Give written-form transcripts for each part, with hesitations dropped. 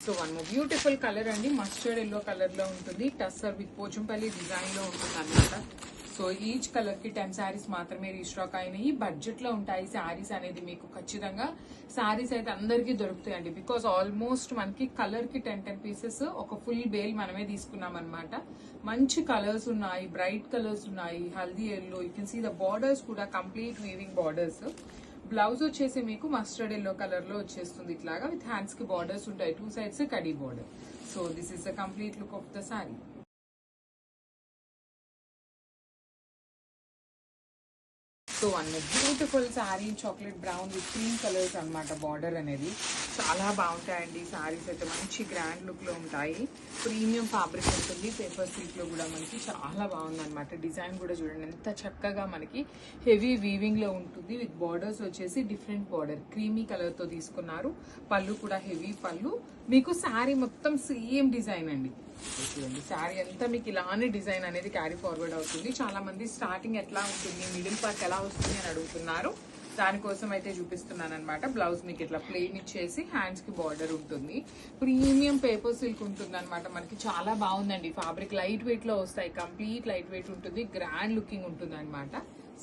So one more beautiful colour అండి, mustard yellow colour లో ఉంటుంది, టస్సర్ విత్ పోచంపల్లి డిజైన్ లో ఉంటుంది అన్నమాట. సో ఈచ్ కలర్ కి 10 శారీస్ మాత్రమే రీస్టాక్ అయినాయి. బడ్జెట్ లో ఉంటాయి శారీస్ అనేది, మీకు ఖచ్చితంగా శారీస్ అయితే అందరికీ దొరుకుతాయండి. బికాస్ ఆల్మోస్ట్ మనకి కలర్ కి 10 పీసెస్ ఒక ఫుల్ బేల్ మనమే తీసుకున్నాం అనమాట. మంచి కలర్స్ ఉన్నాయి, బ్రైట్ కలర్స్ ఉన్నాయి, haldi yellow. You can see the borders కూడా కంప్లీట్ వీవింగ్ బార్డర్స్. బ్లౌజ్ వచ్చేసి మీకు మస్టర్డ్ ఎల్లో కలర్ లో వచ్చేస్తుంది ఇట్లాగా, విత్ హ్యాండ్స్ కి బార్డర్స్ ఉంటాయి, 2 sides khadi border. So this is the complete look of the sari. So one beautiful sari chocolate brown with cream colours అనమాట. Border అనేది చాలా బాగుంటాయండి శారీస్ అయితే, మంచి గ్రాండ్ లుక్ లో ఉంటాయి. ప్రీమియం ఫ్యాబ్రిక్ ఉంటుంది, పేపర్ సిల్క్ లో కూడా మనకి చాలా బాగుంది అనమాట. డిజైన్ కూడా చూడండి ఎంత చక్కగా మనకి హెవీ వీవింగ్ లో ఉంటుంది, విత్ బార్డర్స్ వచ్చేసి డిఫరెంట్ బార్డర్ క్రీమీ కలర్ తో తీసుకున్నారు. పళ్ళు కూడా హెవీ పళ్ళు, మీకు శారీ మొత్తం సేమ్ డిజైన్ అండి. చూడండి శారీ అంతా మీకు ఇలానే డిజైన్ అనేది క్యారీ ఫార్వర్డ్ అవుతుంది. చాలా మంది స్టార్టింగ్ ఎట్లా ఉంటుంది, మిడిల్ పార్ట్ ఎలా వస్తుంది అని అడుగుతున్నారు, దానికోసం అయితే చూపిస్తున్నాను అనమాట. బ్లౌజ్ మీకు ఇట్లా ప్లెయిన్ ఇచ్చేసి హ్యాండ్స్ కి బార్డర్ ఉంటుంది. ప్రీమియం పేపర్ సిల్క్ ఉంటుంది అనమాట. మనకి చాలా బాగుందండి ఫ్యాబ్రిక్, లైట్ వెయిట్ లో వస్తాయి, కంప్లీట్ లైట్ వెయిట్ ఉంటుంది, గ్రాండ్ లుకింగ్ ఉంటుంది అనమాట.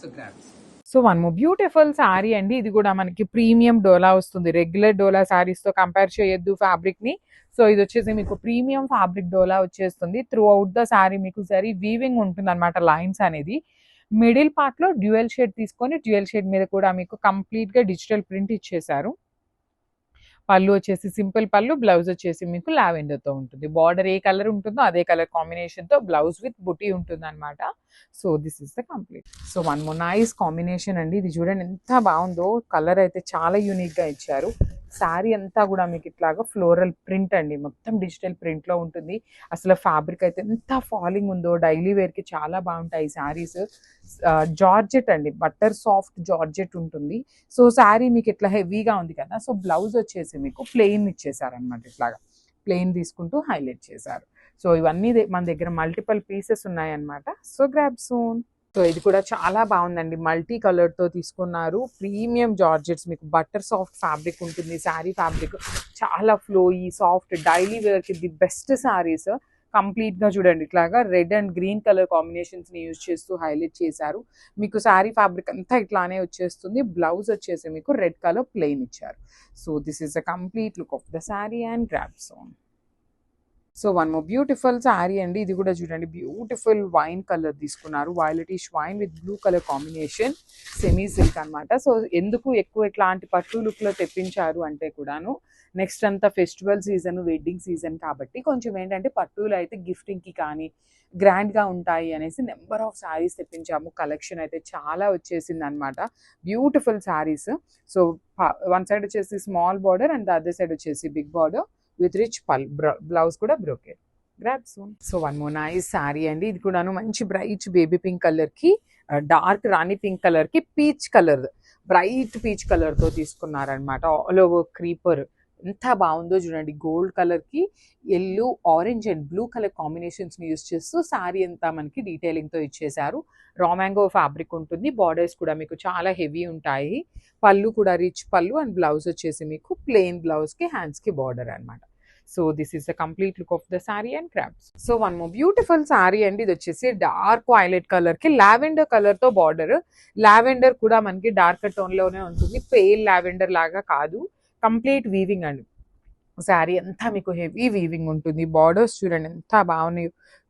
So grabs. So one more beautiful sari అండి, ఇది కూడా మనకి ప్రీమియం డోలా వస్తుంది. రెగ్యులర్ డోలా శారీస్ తో కంపేర్ చేయొద్దు ఫ్యాబ్రిక్ ని. సో ఇది వచ్చేసి మీకు ప్రీమియం ఫ్యాబ్రిక్ డోలా వచ్చేస్తుంది. త్రూ అవుట్ ద శారీ మీకు జరీ వీవింగ్ ఉంటుంది అనమాట. లైన్స్ అనేది మిడిల్ పార్ట్ లో డ్యూయల్ షేడ్ తీసుకొని, డ్యూయల్ షేడ్ మీద కూడా మీకు కంప్లీట్ గా డిజిటల్ ప్రింట్ ఇచ్చేసారు. పళ్ళు వచ్చేసి సింపుల్ పళ్ళు, బ్లౌజ్ వచ్చేసి మీకు లావెండర్ తో ఉంటుంది. బార్డర్ ఏ కలర్ ఉంటుందో అదే కలర్ కాంబినేషన్ తో బ్లౌజ్ విత్ బుటీ ఉంటుంది అనమాట. So this is the complete. So one more nice combination అండి, ఇది చూడండి ఎంత బాగుందో. కలర్ అయితే చాలా యూనిక్ గా ఇచ్చారు. శారీ అంతా కూడా మీకు ఇట్లాగా ఫ్లోరల్ ప్రింట్ అండి, మొత్తం డిజిటల్ ప్రింట్ లో ఉంటుంది. అసలు ఫ్యాబ్రిక్ అయితే ఎంత ఫాలింగ్ ఉందో, డైలీ వేర్ కి చాలా బాగుంటాయి శారీస్. జార్జెట్ అండి, బట్టర్ సాఫ్ట్ జార్జెట్ ఉంటుంది. సో శారీ మీకు ఇట్లా హెవీగా ఉంది కదా, సో బ్లౌజ్ వచ్చేసి మీకు ప్లెయిన్ ఇచ్చేసారనమాట. ఇట్లాగా ప్లెయిన్ తీసుకుంటూ హైలైట్ చేశారు. సో ఇవన్నీ మన దగ్గర మల్టిపుల్ పీసెస్ ఉన్నాయన్నమాట. So grab soon. సో ఇది కూడా చాలా బాగుందండి, మల్టీ కలర్ తో తీసుకున్నారు. ప్రీమియం జార్జెట్స్, మీకు బట్టర్ సాఫ్ట్ ఫ్యాబ్రిక్ ఉంటుంది. శారీ ఫ్యాబ్రిక్ చాలా ఫ్లోయీ సాఫ్ట్, డైలీ వేర్ కి ది బెస్ట్ శారీస్. కంప్లీట్ గా చూడండి ఇట్లాగా red and green colour combinations ని యూజ్ చేస్తూ హైలైట్ చేశారు. మీకు శారీ ఫ్యాబ్రిక్ అంతా ఇట్లానే వచ్చేస్తుంది. బ్లౌజ్ వచ్చేసి మీకు రెడ్ కలర్ ప్లెయిన్ ఇచ్చారు. So this is the complete look of the sari and grabs on. So one more beautiful sari అండి, ఇది కూడా చూడండి బ్యూటిఫుల్ వైన్ కలర్ తీసుకున్నారు. Violetish wine with blue colour combination, semi silk అనమాట. సో ఎందుకు ఎక్కువ ఇట్లాంటి పట్టు లుక్ లో తెప్పించారు అంటే కూడాను, నెక్స్ట్ అంతా ఫెస్టివల్ సీజన్, వెడ్డింగ్ సీజన్ కాబట్టి కొంచెం ఏంటంటే పట్టులు అయితే గిఫ్టింగ్ కి కానీ గ్రాండ్ గా ఉంటాయి అనేసి నెంబర్ ఆఫ్ శారీస్ తెప్పించాము. కలెక్షన్ అయితే చాలా వచ్చేసింది అనమాట. Beautiful saris. So one side వచ్చేసి small border and other side వచ్చేసి big border with rich blouse కూడా brocade. Grab soon. So one more nice sari అండి, ఇది కూడాను మంచి బ్రైట్ బేబీ పింక్ కలర్ కి, డార్క్ రాణి పింక్ కలర్ కి peach colour, bright peach colour తో తీసుకున్నారనమాట. ఆల్ ఓవర్ క్రీపర్ ఎంత బాగుందో చూడండి. గోల్డ్ కలర్ కి yellow, orange and blue colour combinations ని యూస్ చేస్తూ శారీ అంతా మనకి డీటెయిలింగ్ తో ఇచ్చేసారు. రా మ్యాంగో ఫ్యాబ్రిక్ ఉంటుంది. బార్డర్స్ కూడా మీకు చాలా హెవీ ఉంటాయి. పళ్ళు కూడా రిచ్ పళ్ళు అండ్ బ్లౌజ్ వచ్చేసి మీకు ప్లెయిన్ బ్లౌజ్ కి హ్యాండ్స్ కి బార్డర్ అనమాట. So this is the complete look of the sari and crabs. So one more beautiful sari అండి, ఇది వచ్చేసి డార్క్ వైలెట్ కలర్ కి లావెండర్ కలర్ తో బార్డర్. లావెండర్ కూడా మనకి డార్క్ టోన్ లోనే ఉంటుంది, పేల్ లావెండర్ లాగా కాదు. కంప్లీట్ వీవింగ్ అండి, శారీ అంతా మీకు హెవీ వీవింగ్ ఉంటుంది. బార్డర్స్ చూడండి ఎంత బాగున్నాయి,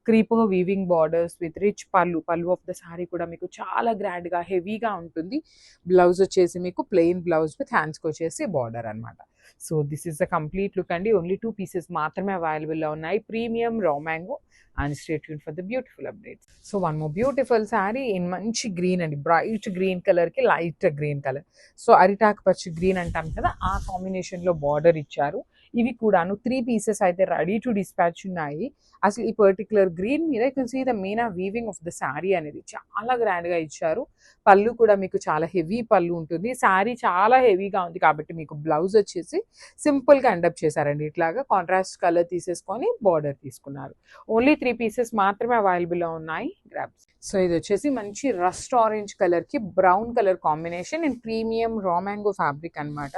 creeper weaving borders with rich పళ్ళు. పళ్ళు ఆఫ్ ద శారీ కూడా మీకు చాలా గ్రాండ్ గా హెవీగా ఉంటుంది. బ్లౌజ్ వచ్చేసి మీకు ప్లెయిన్ బ్లౌజ్ విత్ హ్యాండ్స్ కి వచ్చేసి బార్డర్ అనమాట. So this is the complete look అండి. ఓన్లీ 2 పీసెస్ మాత్రమే అవైలబుల్ లో ఉన్నాయి. Premium raw mango and stay tuned for the beautiful updates. So one more beautiful saree in manchi green and bright green color ki light green color. So aritak pachi green antam kada aa combination lo border icharu. ఇవి కూడాను 3 pieces అయితే ready to dispatch ఉన్నాయి. అసలు ఈ particular green మీద you can see the meena weaving of the sari అనేది చాలా grand గా ఇచ్చారు. పళ్ళు కూడా మీకు చాలా హెవీ పళ్ళు ఉంటుంది. శారీ చాలా హెవీగా ఉంది కాబట్టి మీకు బ్లౌజ్ వచ్చేసి సింపుల్ గా ఎండప్ చేశారండి. ఇట్లాగా కాంట్రాస్ట్ కలర్ తీసేసుకొని బార్డర్ తీసుకున్నారు. ఓన్లీ 3 పీసెస్ మాత్రమే అవైలబుల్ లో ఉన్నాయి. గ్రాబ్స్. సో ఇది వచ్చేసి మంచి రస్ట్ ఆరెంజ్ కలర్ కి brown colour combination and premium raw mango fabric అనమాట.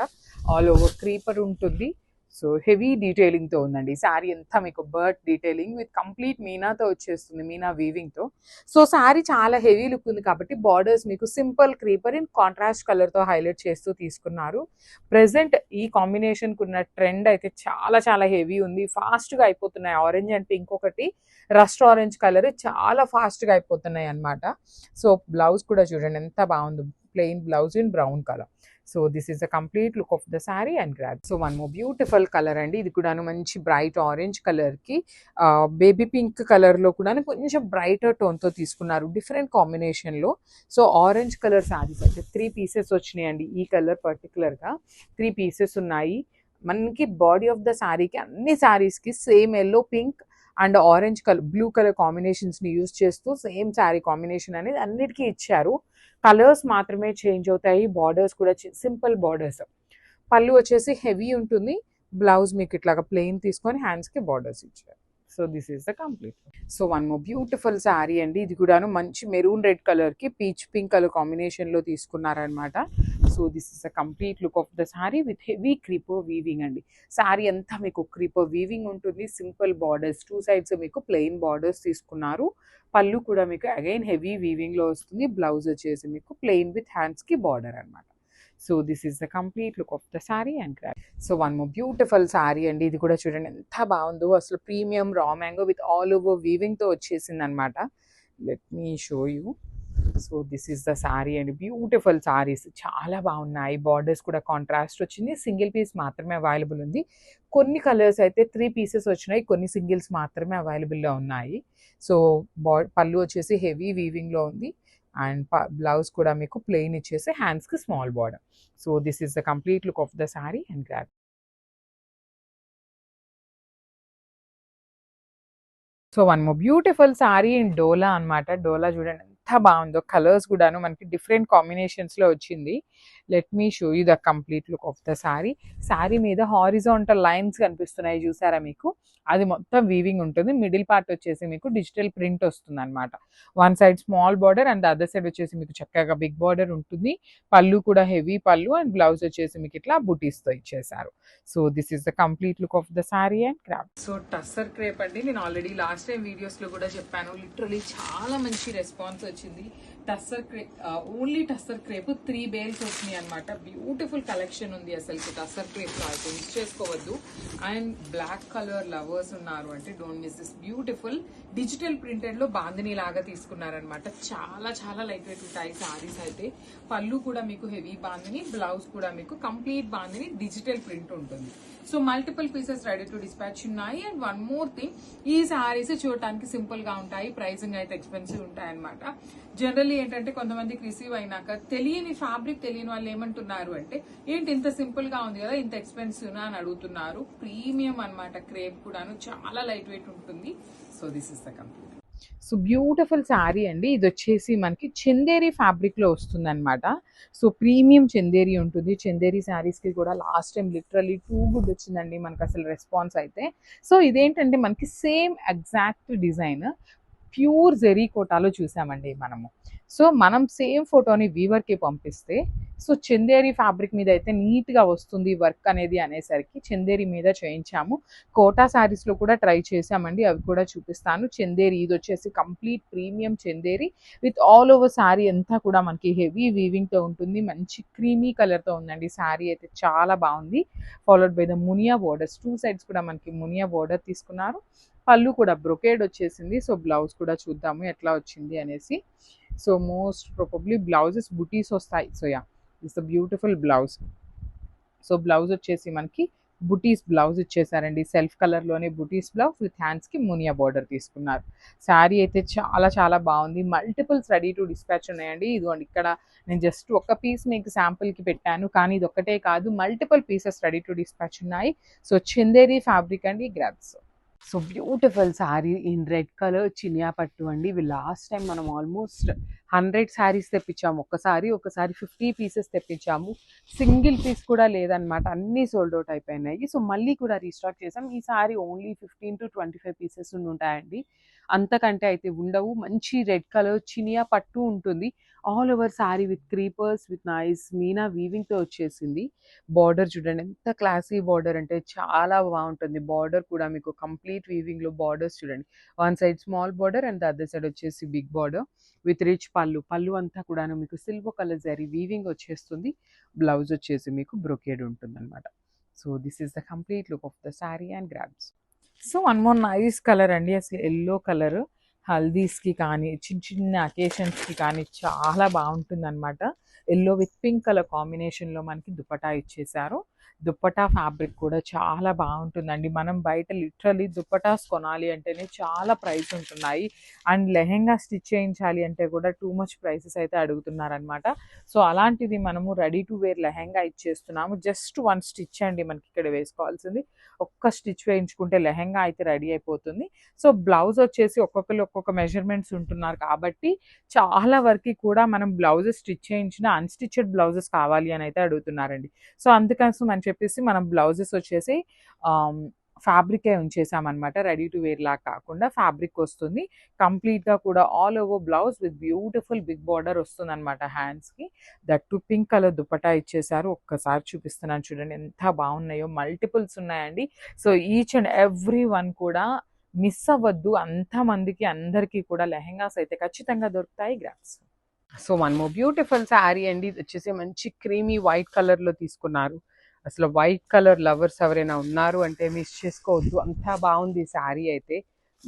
ఆల్ ఓవర్ క్రీపర్ ఉంటుంది. సో హెవీ డీటెయిలింగ్తో ఉందండి శారీ అంతా మీకు బర్డ్ డీటెయిలింగ్ విత్ కంప్లీట్ మీనాతో వచ్చేస్తుంది, మీనా వీవింగ్తో. సో శారీ చాలా హెవీ లుక్ ఉంది కాబట్టి బార్డర్స్ మీకు సింపుల్ క్రీపర్ ఇన్ కాంట్రాస్ట్ కలర్తో హైలైట్ చేస్తూ తీసుకున్నారు. ప్రెసెంట్ ఈ కాంబినేషన్కి ఉన్న ట్రెండ్ అయితే చాలా చాలా హెవీ ఉంది, ఫాస్ట్గా అయిపోతున్నాయి. ఆరెంజ్ అండ్ పింక్ ఒకటి, రస్ట్ ఆరెంజ్ కలర్ చాలా ఫాస్ట్గా అయిపోతున్నాయి అనమాట. సో బ్లౌజ్ కూడా చూడండి ఎంత బాగుంది, plain blouse in brown colour. So this is the complete look of the sari and grab. So one more beautiful colour అండి, ఇది కూడాను మంచి బ్రైట్ ఆరెంజ్ కలర్కి బేబీ పింక్ కలర్లో కూడా కొంచెం బ్రైటర్ టోన్తో తీసుకున్నారు డిఫరెంట్ కాంబినేషన్లో. సో ఆరెంజ్ కలర్ శారీస్ అయితే 3 పీసెస్ వచ్చినాయండి, ఈ కలర్ పర్టికులర్గా 3 పీసెస్ ఉన్నాయి. మనకి బాడీ ఆఫ్ ద శారీకి అన్ని శారీస్కి same yellow pink and orange colour blue colour కాంబినేషన్స్ని యూజ్ చేస్తూ సేమ్ శారీ కాంబినేషన్ అనేది అన్నిటికీ ఇచ్చారు. కలర్స్ మాత్రమే చేంజ్ అవుతాయి, బార్డర్స్ కూడా సింపుల్ బార్డర్స్. పళ్ళు వచ్చేసి హెవీ ఉంటుంది, బ్లౌజ్ మీకు ఇట్లాగా ప్లెయిన్ తీసుకొని హ్యాండ్స్కి బార్డర్స్ ఇచ్చారు. So this is the complete. So one more beautiful sari అండి, ఇది కూడాను మంచి మెరూన్ రెడ్ కలర్కి పీచ్ పింక్ కలర్ కాంబినేషన్లో తీసుకున్నారనమాట. So this is the complete look of the sari with heavy creeper weaving అండి. శారీ అంతా మీకు క్రీపర్ వీవింగ్ ఉంటుంది, సింపుల్ బార్డర్స్, 2 సైడ్స్ మీకు ప్లెయిన్ బార్డర్స్ తీసుకున్నారు. పళ్ళు కూడా మీకు అగైన్ హెవీ వీవింగ్లో వస్తుంది, బ్లౌజ్ వచ్చేసి మీకు ప్లెయిన్ విత్ హ్యాండ్స్కి బార్డర్ అనమాట. So this is the complete look of the sari and grab. So one more beautiful sari అండి, ఇది కూడా చూడండి ఎంత బాగుందో, అసలు premium raw mango with all over వీవింగ్తో వచ్చేసింది అనమాట. Let me show you. So this is the sari అండి, బ్యూటిఫుల్ శారీస్ చాలా బాగున్నాయి, బార్డర్స్ కూడా కాంట్రాస్ట్ వచ్చింది. సింగిల్ పీస్ మాత్రమే అవైలబుల్ ఉంది, కొన్ని కలర్స్ అయితే 3 పీసెస్ వచ్చినాయి, కొన్ని సింగిల్స్ మాత్రమే అవైలబుల్లో ఉన్నాయి. సో పళ్ళు వచ్చేసి హెవీ వీవింగ్లో ఉంది అండ్ బ్లౌజ్ కూడా మీకు ప్లెయిన్ ఇచ్చేసి హ్యాండ్స్కి small border. So this is the complete look of the sari and grab. So one more beautiful sari in dola అనమాట. డోలా చూడండి ఎంత బాగుందో, కలర్స్ కూడాను మనకి డిఫరెంట్ కాంబినేషన్స్లో వచ్చింది. Let me show you the complete look of the sari. Sari మీద హారిజాంటల్ లైన్స్ కనిపిస్తున్నాయి చూసారా మీకు, అది మొత్తం వీవింగ్ ఉంటుంది. మిడిల్ పార్ట్ వచ్చేసి మీకు డిజిటల్ ప్రింట్ వస్తుంది అనమాట. One side small border and other side వచ్చేసి మీకు చక్కగా బిగ్ బార్డర్ ఉంటుంది. పళ్ళు కూడా హెవీ పళ్ళు అండ్ బ్లౌజ్ వచ్చేసి మీకు ఇట్లా బుటీస్తో ఇచ్చేసారు. So this is the complete look of the sari and craft. So tussar crepe అండి, నేను ఆల్రెడీ లాస్ట్ టైం వీడియోస్లో కూడా చెప్పాను, లిటరలీ చాలా మంచి రెస్పాన్స్ వచ్చింది. Tussar crepe, only tussar crepe 3 bales వచ్చినాయి అనమాట. బ్యూటిఫుల్ కలెక్షన్ ఉంది అసలు టస్సర్ క్రేప్లో, అయితే మిస్ చేసుకోవద్దు. అండ్ బ్లాక్ కలర్ లవర్స్ ఉన్నారు అంటే don't miss this beautiful digital printed లో బాందిని లాగా తీసుకున్నారనమాట. చాలా చాలా లైట్ వెయిట్ ఉంటాయి సారీస్ అయితే. పళ్ళు కూడా మీకు హెవీ బాందిని, బ్లౌజ్ కూడా మీకు కంప్లీట్ బాందిని డిజిటల్ ప్రింట్ ఉంటుంది. So multiple pieces ready to dispatch ఉన్నాయి. అండ్ వన్ మోర్ థింగ్, ఈ సారీస్ చూడటానికి సింపుల్ గా ఉంటాయి, ప్రైసింగ్ అయితే ఎక్స్పెన్సివ్ ఉంటాయి అనమాట. జనరల్లీ ఏంటంటే కొంతమందికి రిసీవ్ అయినాక తెలియని ఫ్యాబ్రిక్ తెలియని వాళ్ళు ఏమంటున్నారు అంటే, ఏంటి ఇంత సింపుల్ గా ఉంది కదా ఇంత ఎక్స్పెన్సివ్ అని అడుగుతున్నారు. ప్రీమియం అనమాట, క్రేప్ కూడాను చాలా లైట్ వెయిట్ ఉంటుంది. So this is the complete. So beautiful sari అండి, ఇది వచ్చేసి మనకి చందేరి ఫ్యాబ్రిక్ లో వస్తుంది అనమాట. సో ప్రీమియం చందేరి ఉంటుంది. చందేరి శారీస్కి కూడా last time literally too good వచ్చిందండి మనకు అసలు రెస్పాన్స్ అయితే. సో ఇదేంటంటే మనకి same exact design pure zari కోటాలో చూసామండి మనము. సో మనం సేమ్ ఫోటోని వీవర్కి పంపిస్తే, సో చందేరి ఫ్యాబ్రిక్ మీద అయితే నీట్గా వస్తుంది వర్క్ అనేది అనేసరికి చందేరి మీద చేయించాము. కోటా శారీస్లో కూడా ట్రై చేసామండి, అవి కూడా చూపిస్తాను. చందేరి ఇది వచ్చేసి complete premium Chanderi with all over sari అంతా కూడా మనకి హెవీ వీవింగ్తో ఉంటుంది. మంచి క్రీమీ కలర్తో ఉందండి శారీ అయితే, చాలా బాగుంది. Followed by the Muniya borders, 2 sides కూడా మనకి మునియా బోర్డర్ తీసుకున్నారు. పళ్ళు కూడా బ్రొకేడ్ వచ్చేసింది. సో బ్లౌజ్ కూడా చూద్దాము ఎట్లా వచ్చింది అనేసి. సో మోస్ట్ ప్రాబబ్లీ బ్లౌజెస్ బుటీస్ వస్తాయి. So yeah, it's a beautiful blouse. So blouse వచ్చేసి మనకి బుటీస్ బ్లౌజ్ ఇచ్చేసారండి, సెల్ఫ్ కలర్లోనే బుటీస్ బ్లౌజ్ విత్ హ్యాండ్స్కి మునియా బార్డర్ తీసుకున్నారు. శారీ అయితే చాలా చాలా బాగుంది. మల్టిపుల్స్ రెడీ టు డిస్పాచ్ ఉన్నాయండి. ఇదిగోండి ఇక్కడ నేను జస్ట్ ఒక పీస్ మీకు శాంపుల్కి పెట్టాను, కానీ ఇది ఒక్కటే కాదు, multiple pieces ready to dispatch ఉన్నాయి. సో చందేరి ఫ్యాబ్రిక్ అండి, grabs. So beautiful sari in red colour chiniya పట్టు అండి. ఇవి లాస్ట్ టైం మనం ఆల్మోస్ట్ 100 శారీస్ తెప్పించాము, ఒకసారి 50 పీసెస్ తెప్పించాము. సింగిల్ పీస్ కూడా లేదనమాట, అన్నీ సోల్డ్ అవుట్ అయిపోయినాయి. సో మళ్ళీ కూడా రీస్టాక్ చేసాం. ఈ సారీ ఓన్లీ 15 to 25 పీసెస్ ఉంటాయండి, అంతకంటే అయితే ఉండవు. మంచి రెడ్ కలర్ చినియా పట్టు ఉంటుంది. All over sari with creepers with nice meena వీవింగ్తో వచ్చేసింది. బార్డర్ చూడండి ఎంత క్లాసీ బార్డర్ అంటే చాలా బాగుంటుంది. బార్డర్ కూడా మీకు కంప్లీట్ వీవింగ్లో బార్డర్స్ చూడండి. One side small border and the other side వచ్చేసి బిగ్ బార్డర్ విత్ రిచ్ పళ్ళు. పళ్ళు అంతా కూడాను మీకు సిల్వర్ కలర్ జరీ వీవింగ్ వచ్చేస్తుంది. బ్లౌజ్ వచ్చేసి మీకు బ్రొకేడ్ ఉంటుందన్నమాట. So this is the complete look of the sari and grabs. So one more nice colour అండి. అసలు ఎల్లో కలర్ హల్దీస్కి కానీ చిన్న చిన్న అకేషన్స్కి కానీ చాలా బాగుంటుందన్నమాట. ఎల్లో విత్ పింక్ కలర్ కాంబినేషన్లో మనకి దుపట్టా ఇచ్చేసారు. దుపట్టా ఫ్యాబ్రిక్ కూడా చాలా బాగుంటుందండి. మనం బయట లిటరలీ దుపటాస్ కొనాలి అంటేనే చాలా ప్రైస్ ఉంటున్నాయి. అండ్ లెహెంగా స్టిచ్ చేయించాలి అంటే కూడా టూ మచ్ ప్రైసెస్ అయితే అడుగుతున్నారనమాట. సో అలాంటిది మనము రెడీ టు వేర్ లెహెంగా ఇచ్చేస్తున్నాము. జస్ట్ వన్ స్టిచ్ అండి మనకి ఇక్కడ వేసుకోవాల్సింది. ఒక్క స్టిచ్ వేయించుకుంటే లెహెంగా అయితే రెడీ అయిపోతుంది. సో బ్లౌజ్ వచ్చేసి ఒక్కొక్కరు ఒక్కొక్క మెజర్మెంట్స్ ఉంటున్నారు కాబట్టి చాలా వరకు కూడా మనం బ్లౌజెస్ స్టిచ్ చేయించిన అన్స్టిచ్డ్ బ్లౌజెస్ కావాలి అని అయితే అడుగుతున్నారండి. సో అందుకోసం అని చెప్పేసి మనం బ్లౌజెస్ వచ్చేసి ఫ్యాబ్రికే ఉంచేసామన్నమాట. రెడీ టు వేర్ లాగా కాకుండా ఫ్యాబ్రిక్ వస్తుంది. కంప్లీట్గా కూడా all over blouse with beautiful big border వస్తుంది అనమాట హ్యాండ్స్కి. That too pink colour dupatta ఇచ్చేసారు. ఒక్కసారి చూపిస్తున్నాను చూడండి ఎంత బాగున్నాయో. మల్టిపుల్స్ ఉన్నాయండి. So each and every one కూడా మిస్ అవ్వద్దు. అంతమందికి అందరికీ కూడా లెహెంగాస్ అయితే ఖచ్చితంగా దొరుకుతాయి. గ్రాప్స్. So one more beautiful sari అండి. ఇది వచ్చేసి మంచి క్రీమీ వైట్ కలర్లో తీసుకున్నారు. అసలు వైట్ కలర్ లవర్స్ ఎవరైనా ఉన్నారు అంటే మిస్ చేసుకోవద్దు. అంతా బాగుంది శారీ అయితే.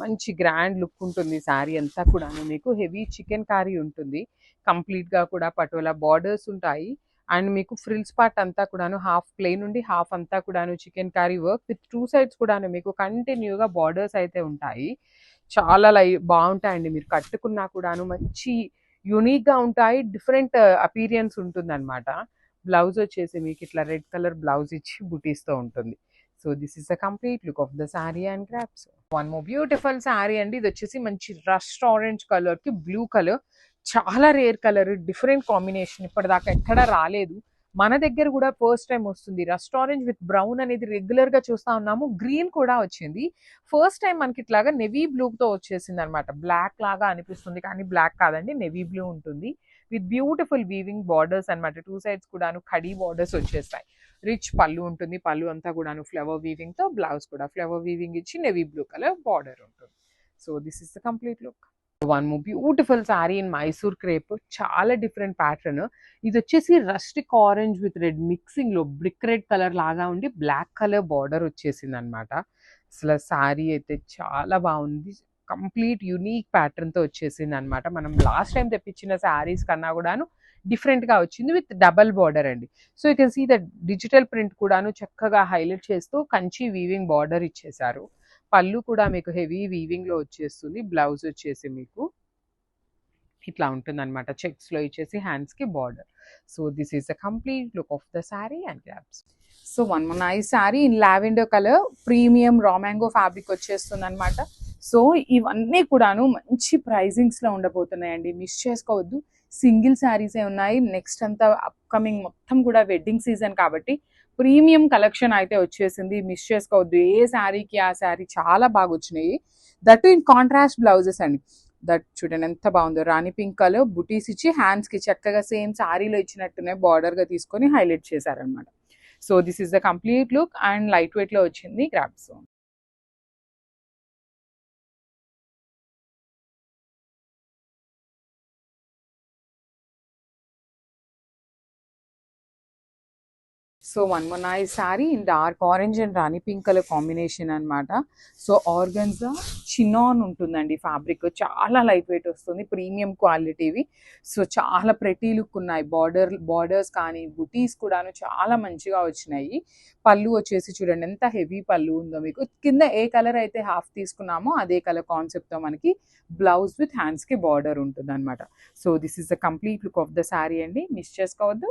మంచి గ్రాండ్ లుక్ ఉంటుంది శారీ అంతా కూడా. మీకు హెవీ చికెన్ కర్రీ ఉంటుంది. కంప్లీట్గా కూడా పటోలా బార్డర్స్ ఉంటాయి. అండ్ మీకు ఫ్రిల్స్ పార్ట్ అంతా కూడాను హాఫ్ ప్లెయిన్ నుండి హాఫ్ అంతా కూడాను chicken curry work with two sides కూడాను మీకు కంటిన్యూగా బార్డర్స్ అయితే ఉంటాయి. చాలా బాగుంటాయండి. మీరు కట్టుకున్నా కూడాను మంచి యూనిక్గా ఉంటాయి. డిఫరెంట్ అపీరియన్స్ ఉంటుందన్నమాట. బ్లౌజ్ వచ్చేసి మీకు ఇట్లా రెడ్ కలర్ బ్లౌజ్ ఇచ్చి బుటీస్తో ఉంటుంది. So this is the complete look of the sari and grasp. One more beautiful sari అండి. ఇది వచ్చేసి మంచి రస్ట్ ఆరెంజ్ కలర్కి బ్లూ కలర్. చాలా రేర్ కలర్, డిఫరెంట్ కాంబినేషన్. ఇప్పటిదాకా ఎక్కడా రాలేదు. మన దగ్గర కూడా ఫస్ట్ టైం వస్తుంది. రస్ట్ ఆరెంజ్ విత్ బ్రౌన్ అనేది రెగ్యులర్గా చూస్తూ ఉన్నాము. గ్రీన్ కూడా వచ్చింది. ఫస్ట్ టైం మనకి ఇట్లాగా నెవీ బ్లూతో వచ్చేసింది అనమాట. బ్లాక్ లాగా అనిపిస్తుంది కానీ బ్లాక్ కాదండి, నెవీ బ్లూ ఉంటుంది. విత్ బ్యూటిఫుల్ వీవింగ్ బార్డర్స్ అనమాట. టూ సైడ్స్ కూడాను కడీ బార్డర్స్ వచ్చేస్తాయి. రిచ్ పళ్ళు ఉంటుంది. పళ్ళు అంతా కూడాను ఫ్లవర్ వీవింగ్తో, బ్లౌజ్ కూడా ఫ్లవర్ వీవింగ్ ఇచ్చి నెవీ బ్లూ కలర్ బార్డర్ ఉంటుంది. So this is the complete look. One more beautiful sari in Mysore crepe. చాలా డిఫరెంట్ ప్యాటర్న్. ఇది వచ్చేసి రస్టిక్ ఆరెంజ్ విత్ రెడ్ మిక్సింగ్లో బ్రిక్ రెడ్ కలర్ లాగా ఉండి బ్లాక్ కలర్ బార్డర్ వచ్చేసింది అనమాట. అసలు శారీ అయితే చాలా బాగుంది. కంప్లీట్ యూనిక్ ప్యాటర్న్తో వచ్చేసింది అనమాట. మనం లాస్ట్ టైం తెప్పించిన శారీస్ కన్నా కూడాను డిఫరెంట్గా వచ్చింది విత్ డబల్ బార్డర్ అండి. So you can see the digital print కూడాను చక్కగా హైలైట్ చేస్తూ కంచి వీవింగ్ బార్డర్ ఇచ్చేసారు. పళ్ళు కూడా మీకు హెవీ వీవింగ్లో వచ్చేస్తుంది. బ్లౌజ్ వచ్చేసి మీకు ఇట్లా ఉంటుంది అనమాట. చెక్స్లో ఇచ్చేసి హ్యాండ్స్కి border. So this is the complete look of the sari and grasp. So one more nice sari in lavender colour premium raw mango fabric వచ్చేస్తుంది అనమాట. సో ఇవన్నీ కూడాను మంచి ప్రైజింగ్స్లో ఉండబోతున్నాయండి. మిస్ చేసుకోవద్దు. సింగిల్ శారీసే ఉన్నాయి. నెక్స్ట్ అంతా అప్కమింగ్ మొత్తం కూడా వెడ్డింగ్ సీజన్ కాబట్టి ప్రీమియం కలెక్షన్ అయితే వచ్చేసింది. మిస్ చేసుకోవద్దు. ఏ శారీకి ఆ శారీ చాలా బాగా వచ్చినాయి. దట్ ఇన్ కాంట్రాస్ట్ బ్లౌజెస్ అండి. దట్ చూడండి ఎంత బాగుందో. రాణి పింక్ కలర్ బుటీస్ ఇచ్చి హ్యాండ్స్కి చక్కగా సేమ్ శారీలో ఇచ్చినట్టునే బార్డర్గా తీసుకొని హైలైట్ చేశారనమాట. So this is the complete look and light వెయిట్లో వచ్చింది grasp. So one more nice sari in dark orange and Rani pink colour combination అనమాట. సో ఆర్గన్జా చినాన్ ఉంటుందండి ఫ్యాబ్రిక్. చాలా లైట్ వెయిట్ వస్తుంది. ప్రీమియం క్వాలిటీవి. సో చాలా ప్రెటీ లుక్ ఉన్నాయి. Borders కానీ బుటీస్ కూడాను చాలా మంచిగా వచ్చినాయి. పళ్ళు వచ్చేసి చూడండి ఎంత హెవీ పళ్ళు ఉందో. మీకు కింద ఏ కలర్ అయితే హాఫ్ తీసుకున్నామో అదే కలర్ కాన్సెప్ట్తో మనకి బ్లౌజ్ విత్ హ్యాండ్స్కి బార్డర్ ఉంటుంది అనమాట. So this is the complete look of the sari అండి. మిస్ చేసుకోవద్దు.